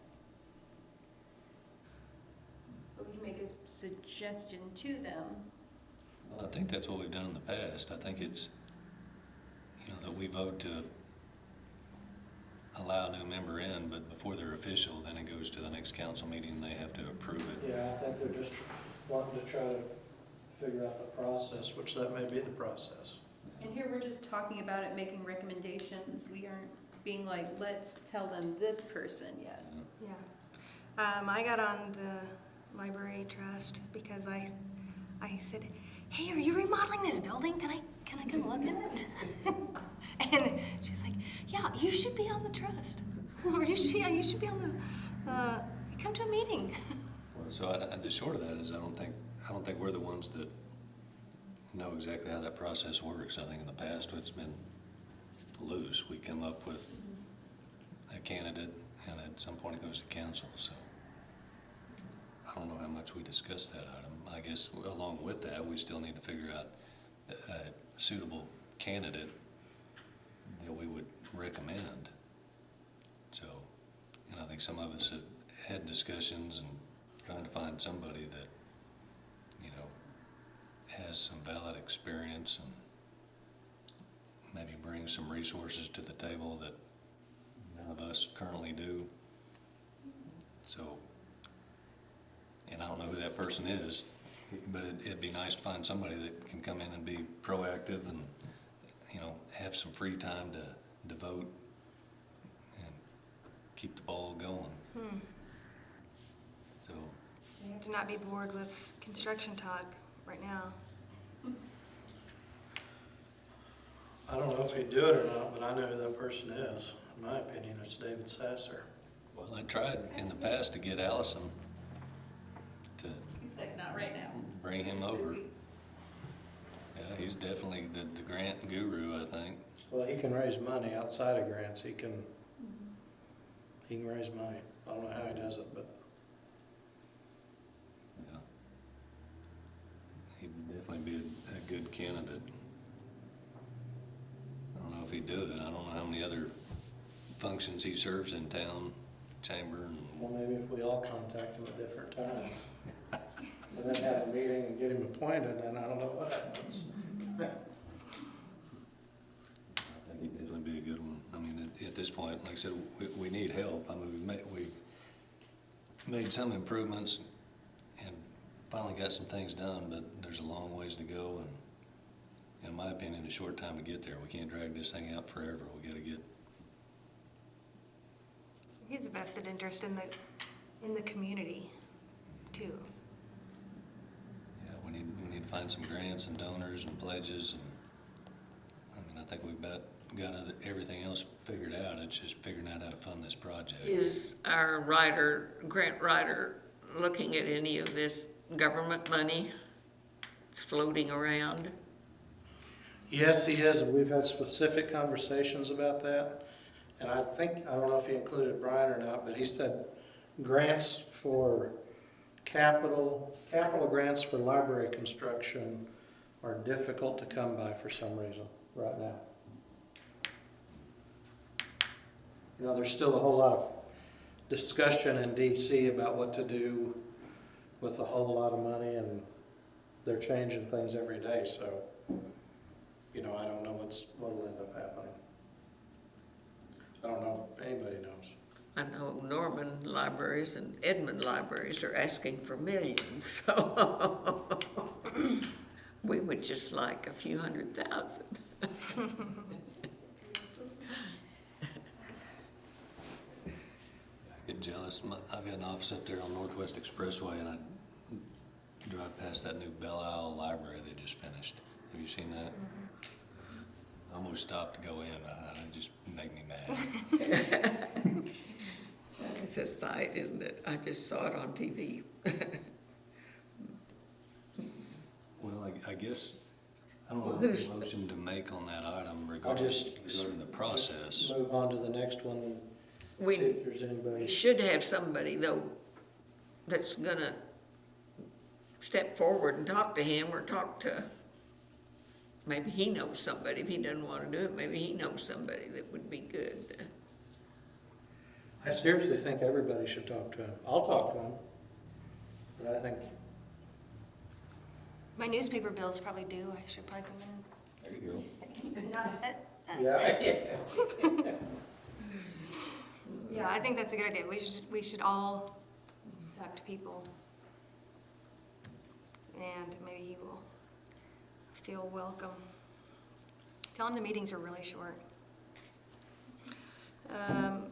Speaker 2: But we can make a suggestion to them.
Speaker 3: Well, I think that's what we've done in the past. I think it's, you know, that we vote to allow a new member in, but before they're official, then it goes to the next council meeting and they have to approve it.
Speaker 1: Yeah, I think they're just wanting to try to figure out the process, which that may be the process.
Speaker 2: And here we're just talking about it, making recommendations. We aren't being like, let's tell them this person yet.
Speaker 6: Yeah. I got on the Library Trust because I said, hey, are you remodeling this building? Can can I come look at it? And she's like, yeah, you should be on the trust. Or you should be on the, come to a meeting.
Speaker 3: Well, so the short of that is I don't think we're the ones that know exactly how that process works. I think in the past it's been loose. We come up with a candidate and at some point it goes to council, so I don't know how much we discussed that item. I guess along with that, we still need to figure out a suitable candidate that we would recommend. So, and I think some of us have had discussions and trying to find somebody that, you know, has some valid experience and maybe brings some resources to the table that none of us currently do. So, and I don't know who that person is, but it'd be nice to find somebody that can come in and be proactive and, you know, have some free time to vote and keep the ball going. So,
Speaker 6: You have to not be bored with construction talk right now.
Speaker 1: I don't know if he'd do it or not, but I know who that person is. In my opinion, it's David Sasser.
Speaker 3: well, I tried in the past to get Allison to
Speaker 2: He's like, not right now.
Speaker 3: bring him over. Yeah, he's definitely the grant guru, I think.
Speaker 1: Well, he can raise money outside of grants. He can raise money. I don't know how he does it, but
Speaker 3: Yeah. He'd definitely be a good candidate. I don't know if he'd do it. I don't know how many other functions he serves in town, chamber and,
Speaker 1: well, maybe if we all contact him at different times. And then have a meeting and get him appointed, then I don't know what happens.
Speaker 3: I think he'd definitely be a good one. I mean, at this point, like I said, we need help. I mean, we've made some improvements and finally got some things done, but there's a long ways to go, and in my opinion, a short time to get there. We can't drag this thing out forever. We gotta get,
Speaker 6: He has a vested interest in the community, too.
Speaker 3: yeah, we need to find some grants and donors and pledges, and I mean, I think we've got everything else figured out. It's just figuring out how to fund this project.
Speaker 4: Is our grant writer, looking at any of this government money that's floating around?
Speaker 1: Yes, he is, and we've had specific conversations about that. And I don't know if he included Brian or not, but he said grants for capital grants for library construction are difficult to come by for some reason right now. You know, there's still a whole lot of discussion in DC about what to do with a whole lot of money, and they're changing things every day, so, you know, I don't know what'll end up happening. I don't know if anybody knows.
Speaker 4: I know Norman libraries and Edmond libraries are asking for millions, so we would just like a few $100,000.
Speaker 3: Get jealous. I've got an office up there on Northwest Expressway, and I drive past that new Belle Isle library they just finished. Have you seen that? I almost stopped to go in. It just made me mad.
Speaker 4: It's a sight, isn't it? I just saw it on TV.
Speaker 3: Well, I guess, I don't know what
Speaker 4: Who's-
Speaker 3: motion to make on that item
Speaker 1: I'll
Speaker 3: regarding
Speaker 1: just
Speaker 3: the process.
Speaker 1: move on to the next one and see
Speaker 4: We
Speaker 1: if there's anybody.
Speaker 4: should have somebody, though, that's gonna step forward and talk to him or talk to, maybe he knows somebody. If he doesn't want to do it, maybe he knows somebody that would be good.
Speaker 1: I seriously think everybody should talk to him. I'll talk to him. But I think,
Speaker 6: My newspaper bills probably due. I should probably come
Speaker 3: There you go.
Speaker 6: in.
Speaker 1: yeah.
Speaker 6: Yeah, I think that's a good idea. We should all talk to people. And maybe he will feel welcome. Tell him the meetings are really short.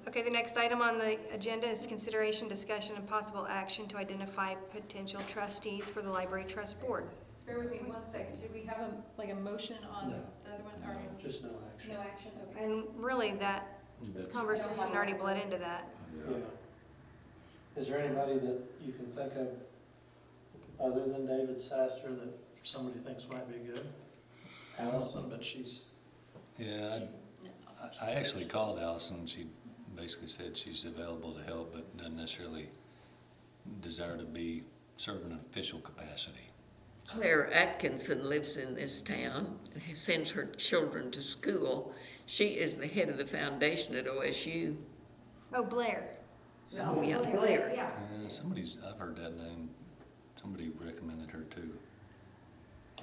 Speaker 6: Okay, the next item on the agenda is consideration, discussion, and possible action to identify potential trustees for the Library Trust Board.
Speaker 2: Bear with me 1 second. Did we have a motion on
Speaker 1: No.
Speaker 2: the other one? Or
Speaker 1: Just no action.
Speaker 2: no action? Okay.
Speaker 6: And really, that
Speaker 3: That's-
Speaker 6: conversation already bled into that.
Speaker 1: Yeah. Is there anybody that you can think of, other than David Sasser, that somebody thinks might be good? Allison, but she's,
Speaker 3: Yeah,
Speaker 2: She's- no.
Speaker 3: I actually called Allison. She basically said she's available to help, but doesn't necessarily desire to be serve in an official capacity.
Speaker 4: Claire Atkinson lives in this town and sends her children to school. She is the head of the foundation at OSU.
Speaker 6: Oh, Blair.
Speaker 4: Oh, yeah, Blair.
Speaker 6: Yeah.
Speaker 3: I've heard that name. Somebody recommended her too.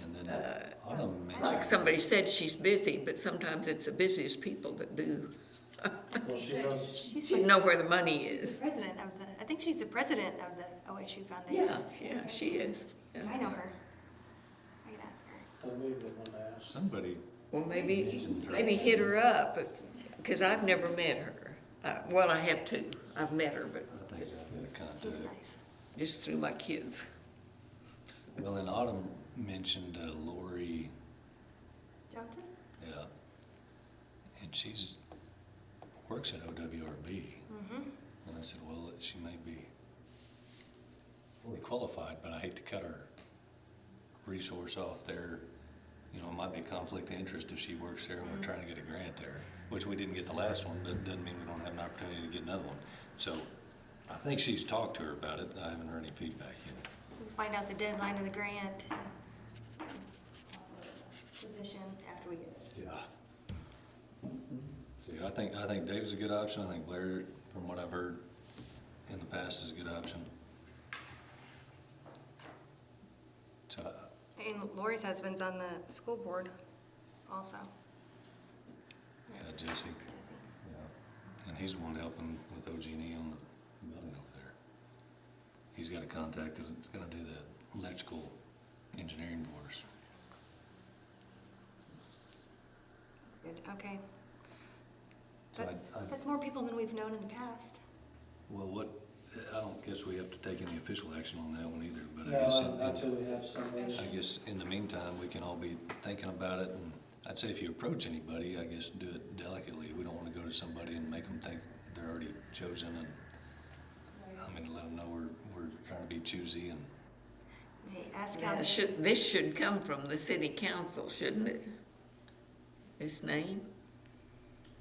Speaker 3: And then Autumn
Speaker 4: Like
Speaker 3: mentioned,
Speaker 4: somebody said, she's busy, but sometimes it's the busiest people that do.
Speaker 1: well, she knows,
Speaker 6: She's
Speaker 4: You know where the money
Speaker 6: she's
Speaker 4: is.
Speaker 6: the president of the, I think she's the president of the OSU Foundation.
Speaker 4: Yeah, she is. Yeah.
Speaker 6: I know her. I could ask her.
Speaker 1: that'd be a good one to ask.
Speaker 3: somebody
Speaker 4: Well, maybe hit her up, because I've never met her. Well, I have too. I've met her, but
Speaker 3: I think
Speaker 4: just,
Speaker 3: I've got a
Speaker 6: She's
Speaker 3: contact.
Speaker 6: nice.
Speaker 4: just through my kids.
Speaker 3: Well, and Autumn mentioned Lori,
Speaker 6: Johnson?
Speaker 3: yeah, and she's works at OWRB.
Speaker 6: Mm-hmm.
Speaker 3: And I said, well, she may be fully qualified, but I hate to cut her resource off there. You know, it might be a conflict of interest if she works there and we're trying to get a grant there, which we didn't get the last one, but doesn't mean we don't have an opportunity to get another one. So I think she's talked to her about it. I haven't heard any feedback yet.
Speaker 6: We'll find out the deadline of the grant position after we get it.
Speaker 3: Yeah. So I think Dave's a good option. I think Blair, from what I've heard in the past, is a good option. So
Speaker 6: And Lori's husband's on the school board also.
Speaker 3: yeah, Jesse. Yeah. And he's the one helping with OG&E on the building over there. He's got a contact that's gonna do the electrical engineering for us.
Speaker 6: Good, okay.
Speaker 3: So
Speaker 6: That's more people than we've known in the past.
Speaker 3: Well, I don't guess we have to take any official action on that one either, but
Speaker 1: No,
Speaker 3: I guess,
Speaker 1: until we have somebody.
Speaker 3: I guess in the meantime, we can all be thinking about it, and I'd say if you approach anybody, I guess do it delicately. We don't wanna go to somebody and make them think they're already chosen, and, I mean, let them know we're trying to be choosy, and
Speaker 6: Hey, ask how,
Speaker 4: This should come from the city council, shouldn't it? This name?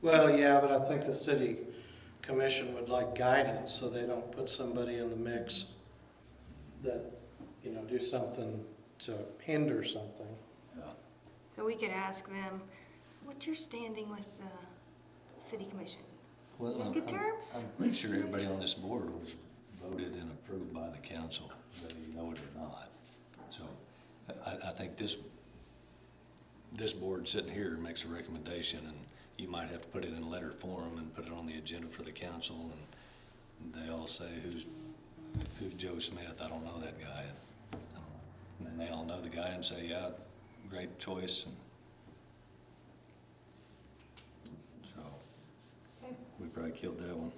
Speaker 1: Well, yeah, but I think the city commission would like guidance, so they don't put somebody in the mix that, you know, do something to hinder something.
Speaker 6: so we could ask them, what's your standing with the city commission?
Speaker 3: well,
Speaker 6: In good terms?
Speaker 3: I'm pretty sure everybody on this board was voted and approved by the council, whether you know it or not. So I think this board sitting here makes a recommendation, and you might have to put it in letter form and put it on the agenda for the council, and they all say, who's Joe Smith? I don't know that guy. And then they all know the guy and say, yeah, great choice. And so
Speaker 6: Okay.
Speaker 3: we probably killed that one.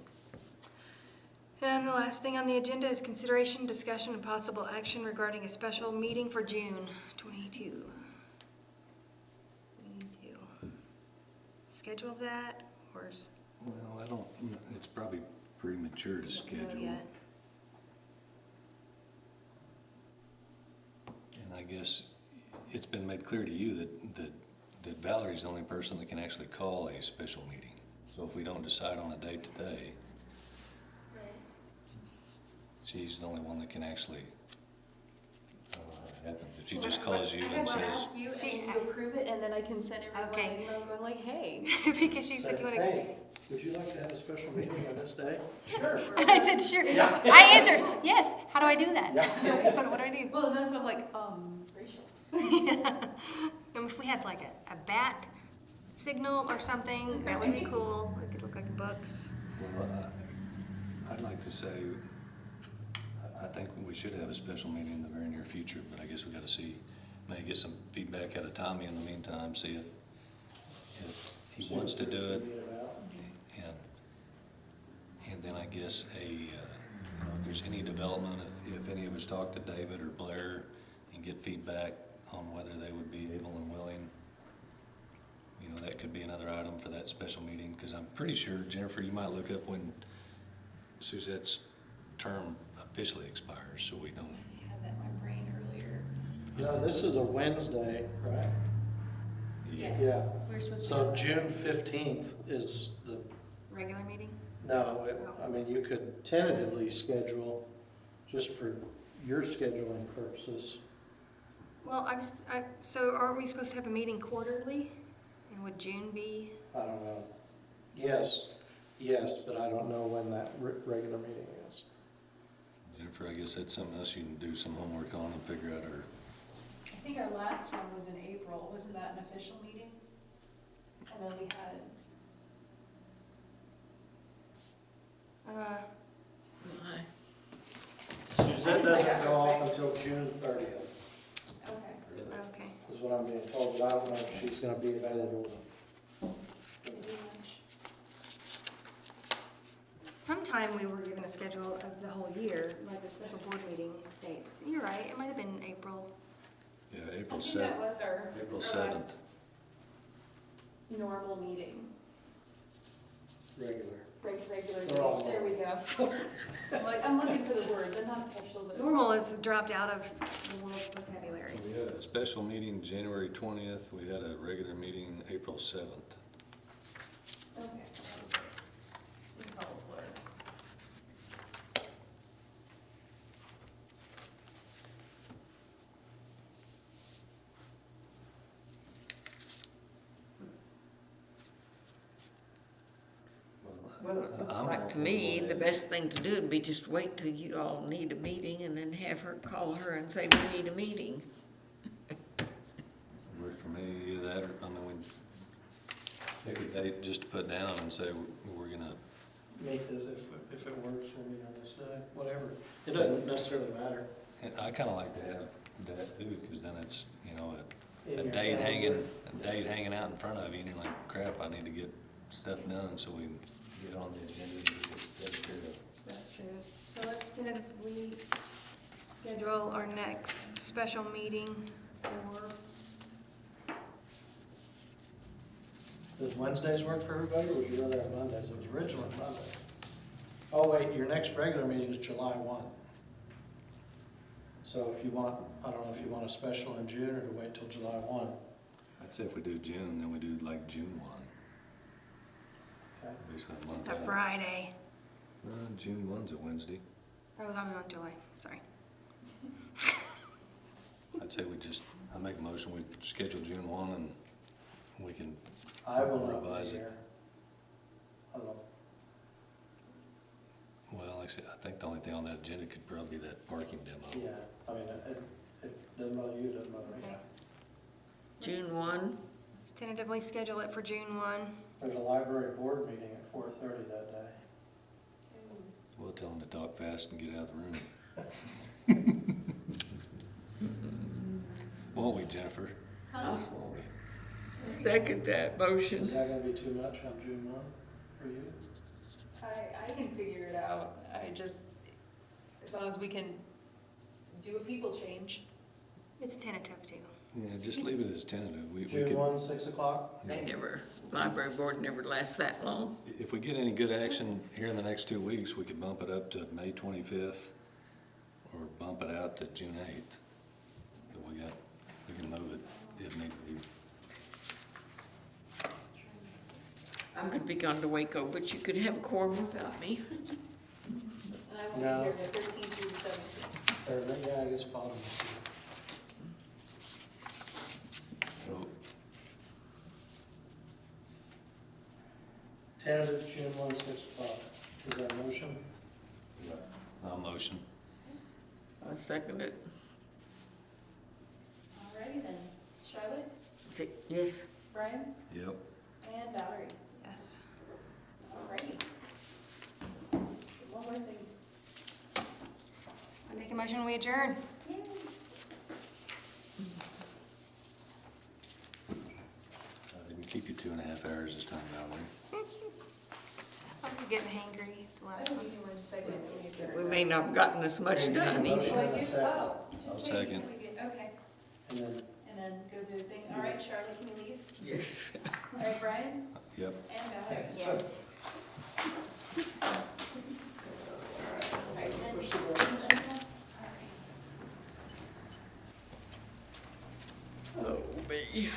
Speaker 6: And the last thing on the agenda is consideration, discussion, and possible action regarding a special meeting for June 22. We need to schedule that, or is
Speaker 3: Well, it's probably premature to
Speaker 6: it
Speaker 3: schedule.
Speaker 6: yet?
Speaker 3: And I guess it's been made clear to you that Valerie's the only person that can actually call a special meeting. So if we don't decide on a date today, she's the only one that can actually, happen. If she just calls you and says,
Speaker 2: you, and you approve it, and then I can send everyone
Speaker 6: Okay.
Speaker 2: an email going like, hey.
Speaker 6: Because she said, you want to?
Speaker 1: Hey, would you like to have a special meeting on this day? Sure.
Speaker 6: And I said, sure. I answered, yes. How do I do that? What do I do?
Speaker 2: Well, that's what I'm like, Rachel.
Speaker 6: And if we had like a bat signal or something, that would be cool. It could look like books.
Speaker 3: well, I'd like to say, I think we should have a special meeting in the very near future, but I guess we gotta see, maybe get some feedback out of Tommy in the meantime, see if he wants to do it. And then I guess if there's any development, if any of us talk to David or Blair and get feedback, on whether they would be able and willing. You know, that could be another item for that special meeting, because I'm pretty sure, Jennifer, you might look up when Suzette's term officially expires, so we don't.
Speaker 2: I had that in my brain earlier.
Speaker 1: You know, this is a Wednesday, right?
Speaker 2: Yes.
Speaker 1: Yeah.
Speaker 2: We're supposed to.
Speaker 1: So June 15th is the,
Speaker 6: Regular meeting?
Speaker 1: no, I mean, you could tentatively schedule, just for your scheduling purposes.
Speaker 6: Well, so aren't we supposed to have a meeting quarterly? And would June be?
Speaker 1: I don't know. Yes, but I don't know when that regular meeting is.
Speaker 3: Jennifer, I guess that's something else you can do some homework on and figure out our,
Speaker 2: I think our last one was in April. Wasn't that an official meeting? And then we had,
Speaker 4: Why?
Speaker 1: Suzette doesn't go off until June 30th,
Speaker 2: okay.
Speaker 6: Okay.
Speaker 1: is what I'm being told, but I don't know if she's gonna be available.
Speaker 2: Didn't do much.
Speaker 6: Sometime we were given a schedule of the whole year, like the special board meeting dates. You're right, it might have been April.
Speaker 3: yeah,
Speaker 2: I
Speaker 3: April
Speaker 2: think that
Speaker 3: 7th.
Speaker 2: was our
Speaker 3: April
Speaker 2: last
Speaker 3: 7th.
Speaker 2: normal meeting.
Speaker 1: Regular.
Speaker 2: Regular
Speaker 1: They're all
Speaker 2: meeting. There we go. I'm looking for the word. They're not special, but.
Speaker 6: Normal is dropped out of the world vocabulary.
Speaker 3: We had a special meeting January 20th, we had a regular meeting April 7th.
Speaker 2: Okay, that was it. It's all a blur.
Speaker 4: Well, it looks like to me, the best thing to do would be just wait till you all need a meeting and then have her, call her and say, we need a meeting.
Speaker 3: Works for me, either that or, I mean, we pick a date just to put down and say, we're gonna,
Speaker 1: Meet this, if it works, we'll meet on this day, whatever. It doesn't necessarily matter.
Speaker 3: and I kinda like to have that too, because then it's, you know,
Speaker 1: In
Speaker 3: a
Speaker 1: your
Speaker 3: date
Speaker 1: calendar.
Speaker 3: hanging out in front of you, and you're like, crap, I need to get stuff done so we can get on the agenda and get that carried out.
Speaker 6: That's true. So let's tentatively schedule our next special meeting for,
Speaker 1: Does Wednesdays work for everybody, or would you rather have Mondays? It was originally Monday. Oh, wait, your next regular meeting is July 1. So if you want, I don't know if you want a special in June or to wait till July 1.
Speaker 3: I'd say if we do June, then we do like June 1.
Speaker 1: Okay.
Speaker 3: Basically a month
Speaker 6: it's a
Speaker 3: out.
Speaker 6: Friday.
Speaker 3: June 1's a Wednesday.
Speaker 6: Oh, I'm on July, sorry.
Speaker 3: I'd say I make a motion, we schedule June 1 and we can
Speaker 1: I will not
Speaker 3: revise
Speaker 1: be
Speaker 3: it.
Speaker 1: here. I don't know.
Speaker 3: Well, like I said, I think the only thing on that agenda could probably be that parking demo.
Speaker 1: Yeah, I mean, it doesn't bother you, it doesn't bother me.
Speaker 6: Okay.
Speaker 4: June 1,
Speaker 6: Let's tentatively schedule it for June 1.
Speaker 1: There's a library board meeting at 4:30 that day.
Speaker 3: We'll tell them to talk fast and get out of the room. Won't we, Jennifer?
Speaker 2: Huh?
Speaker 4: second that motion.
Speaker 1: Is that gonna be too much on June 1 for you?
Speaker 2: I can figure it out. I just, as long as we can do a people change.
Speaker 6: It's tentative too.
Speaker 3: Yeah, just leave it as tentative. We
Speaker 1: June
Speaker 3: could,
Speaker 1: 1, 6 o'clock?
Speaker 4: They never, library board never lasts that long.
Speaker 3: if we get any good action here in the next 2 weeks, we could bump it up to May 25th or bump it out to June 8th. So we can move it if need be.
Speaker 4: I'm gonna be gone to Waco, but you could have a quorum without me.
Speaker 2: And I won't
Speaker 1: No.
Speaker 2: be here the 13th through the 17th.
Speaker 1: Or, yeah, I guess bottom.
Speaker 3: So,
Speaker 1: Tentative June 1, 6 o'clock. Is that a motion?
Speaker 3: I'll motion.
Speaker 4: I second it.
Speaker 2: Alrighty then. Charlotte,
Speaker 4: Yes.
Speaker 2: Brian,
Speaker 3: Yep.
Speaker 2: and Valerie.
Speaker 6: Yes.
Speaker 2: Alrighty. One more thing.
Speaker 6: I make a motion, we adjourn.
Speaker 2: Yay.
Speaker 3: I didn't keep you 2.5 hours this time, Valerie.
Speaker 6: I was getting hangry the
Speaker 2: I
Speaker 6: last
Speaker 2: think
Speaker 6: one.
Speaker 2: we can win second when we adjourn.
Speaker 4: We may not have gotten as much done either.
Speaker 2: Oh, I do?
Speaker 1: Second.
Speaker 2: Oh, just
Speaker 3: I'll
Speaker 2: checking.
Speaker 3: second.
Speaker 2: Okay.
Speaker 1: And then
Speaker 2: All right, Charlie, can you leave?
Speaker 4: Yes.
Speaker 2: All right, Brian
Speaker 3: Yep.
Speaker 2: and Valerie.
Speaker 6: Yes.
Speaker 2: All right, then.
Speaker 1: Push the buttons.
Speaker 2: All right.
Speaker 4: Oh, me.